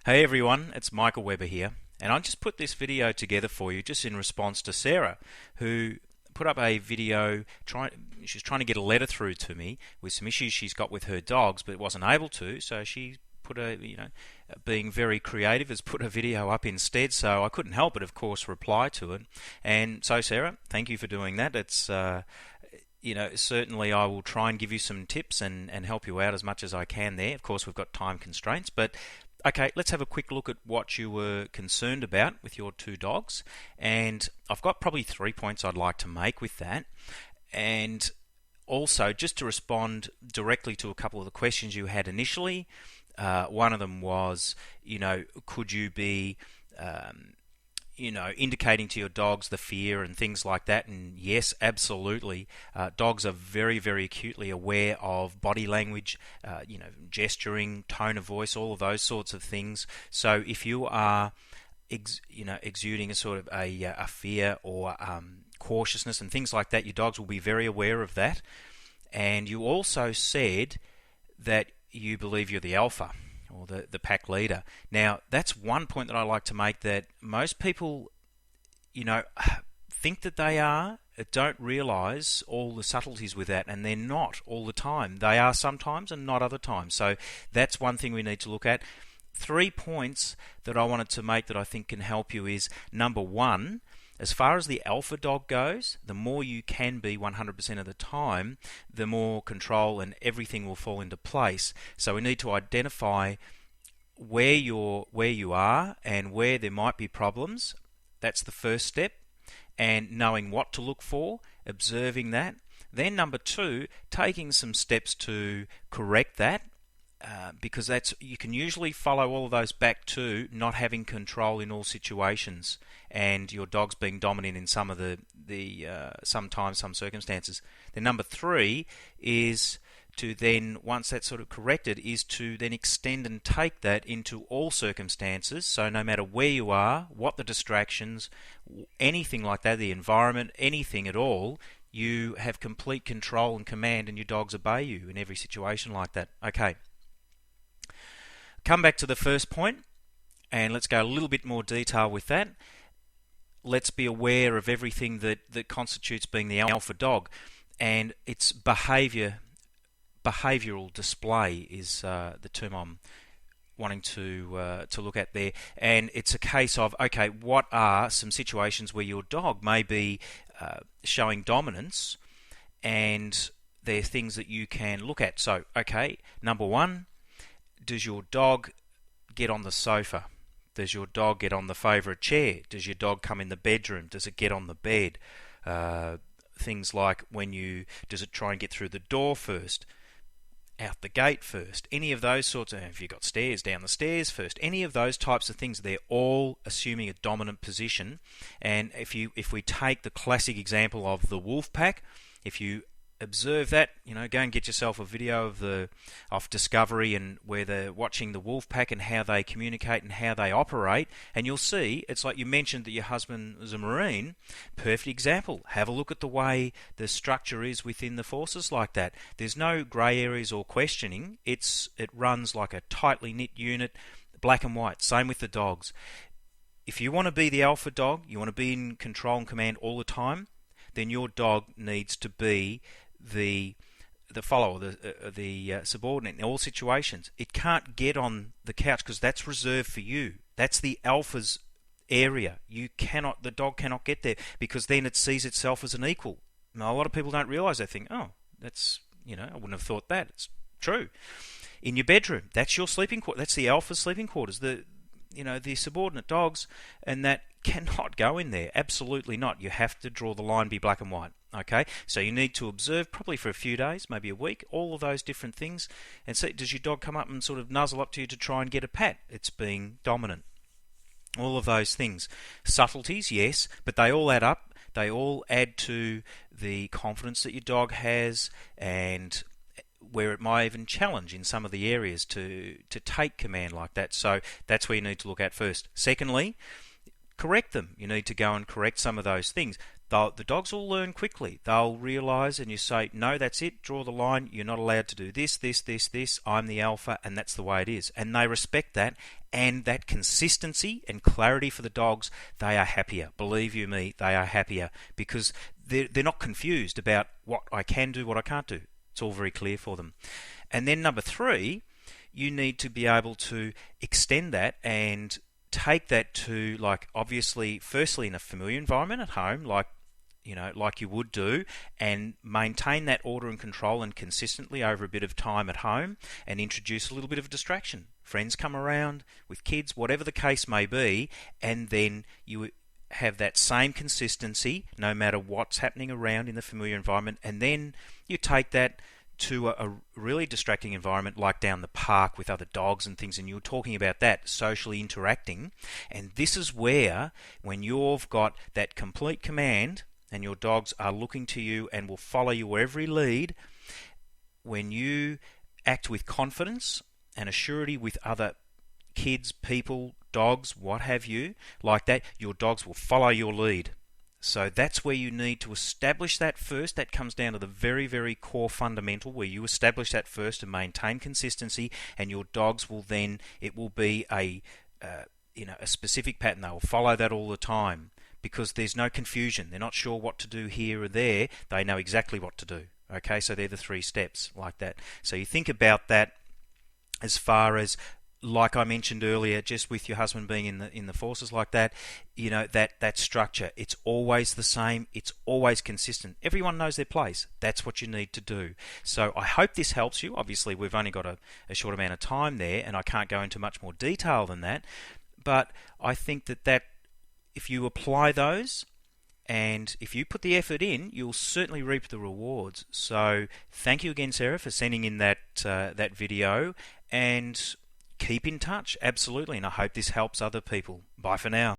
Hey everyone, it's Michael Weber here, and I just put this video together for you just in response to Sarah, who put up a video she's trying to get a letter through to me with some issues she's got with her dogs, but wasn't able to, so she put being very creative, has put a video up instead, so I couldn't help but, of course, reply to it. And so, Sarah, thank you for doing that. It's certainly I will try and give you some tips and help you out as much as I can there. Of course, we've got time constraints, but okay, let's have a quick look at what you were concerned about with your two dogs. And I've got probably 3 points I'd like to make with that. And also, just to respond directly to a couple of the questions you had initially, one of them was, could you be indicating to your dogs the fear and things like that. And yes, absolutely. Dogs are very, very acutely aware of body language, gesturing, tone of voice, all of those sorts of things. So if you are, exuding a sort of a fear or cautiousness and things like that, your dogs will be very aware of that. And you also said that you believe you're the alpha, or the pack leader. Now, that's one point that I like to make, that most people, think that they are, don't realise all the subtleties with that, and they're not all the time. They are sometimes and not other times. So that's one thing we need to look at. 3 points that I wanted to make that I think can help you is, number one, as far as the alpha dog goes, the more you can be 100% of the time, the more control and everything will fall into place. So we need to identify where you are and where there might be problems. That's the first step. And knowing what to look for, observing that. Then number two, taking some steps to correct that. Because you can usually follow all of those back to not having control in all situations, and your dog's being dominant in some of sometimes some circumstances. Then number three is to then, once that's sort of corrected, is to then extend and take that into all circumstances. So no matter where you are, what the distractions, anything like that, the environment, anything at all, you have complete control and command, and your dogs obey you in every situation like that. Okay. Come back to the first point, and let's go a little bit more detail with that. Let's be aware of everything that constitutes being the alpha dog, and its behavioural display is the term I'm wanting to look at there. And it's a case of, okay, what are some situations where your dog may be showing dominance, and they're things that you can look at. So, okay, number one, does your dog get on the sofa? Does your dog get on the favourite chair? Does your dog come in the bedroom? Does it get on the bed? Things like does it try and get through the door first? Out the gate first? Any of those sorts of, have you got stairs, down the stairs first? Any of those types of things, they're all assuming a dominant position. And if we take the classic example of the wolf pack, if you observe that, go and get yourself a video of Discovery, and where they're watching the wolf pack and how they communicate and how they operate, and you'll see it's like you mentioned that your husband was a Marine. Perfect example. Have a look at the way the structure is within the forces like that. There's no grey areas or questioning. It runs like a tightly knit unit, black and white. Same with the dogs. If you want to be the alpha dog, you want to be in control and command all the time, then your dog needs to be the follower, the subordinate in all situations. It can't get on the couch because that's reserved for you. That's the alpha's area. The dog cannot get there, because then it sees itself as an equal. Now, a lot of people don't realise that. Think, oh, that's, I wouldn't have thought that. It's true. In your bedroom, that's your sleeping quarters. That's the alpha's sleeping quarters. The subordinate dogs, and that cannot go in there. Absolutely not. You have to draw the line, be black and white. Okay, so you need to observe probably for a few days, maybe a week, all of those different things, and see, does your dog come up and sort of nuzzle up to you to try and get a pat? It's being dominant. All of those things. Subtleties, yes, but they all add up. They all add to the confidence that your dog has, and where it might even challenge in some of the areas to take command like that. So that's where you need to look at first. Secondly, correct them. You need to go and correct some of those things. The dogs will learn quickly. They'll realise, and you say, no, that's it, draw the line, you're not allowed to do this, this, this, this, I'm the alpha, and that's the way it is. And they respect that, and that consistency and clarity for the dogs, they are happier. Believe you me, they are happier, because they're not confused about what I can do, what I can't do. It's all very clear for them. And then number 3, you need to be able to extend that and take that to, like, obviously, firstly in a familiar environment at home, like you would do, and maintain that order and control and consistently over a bit of time at home, and introduce a little bit of a distraction. Friends come around with kids, whatever the case may be, and then you have that same consistency no matter what's happening around in the familiar environment, and then you take that to a really distracting environment like down the park with other dogs and things, and you were talking about that, socially interacting. And this is where, when you've got that complete command and your dogs are looking to you and will follow your every lead, when you act with confidence and assurity with other kids, people, dogs, what have you, like that, your dogs will follow your lead. So that's where you need to establish that first. That comes down to the very, very core fundamental, where you establish that first and maintain consistency, and your dogs will then, it will be a specific pattern. They will follow that all the time, because there's no confusion. They're not sure what to do here or there. They know exactly what to do. Okay, so they're the 3 steps like that. So you think about that as far as, like I mentioned earlier, just with your husband being in the forces like that, that structure, it's always the same, it's always consistent. Everyone knows their place. That's what you need to do. So I hope this helps you. Obviously, we've only got a short amount of time there, and I can't go into much more detail than that. But I think that if you apply those, and if you put the effort in, you'll certainly reap the rewards. So thank you again, Sarah, for sending in that video, and keep in touch, absolutely, and I hope this helps other people. Bye for now.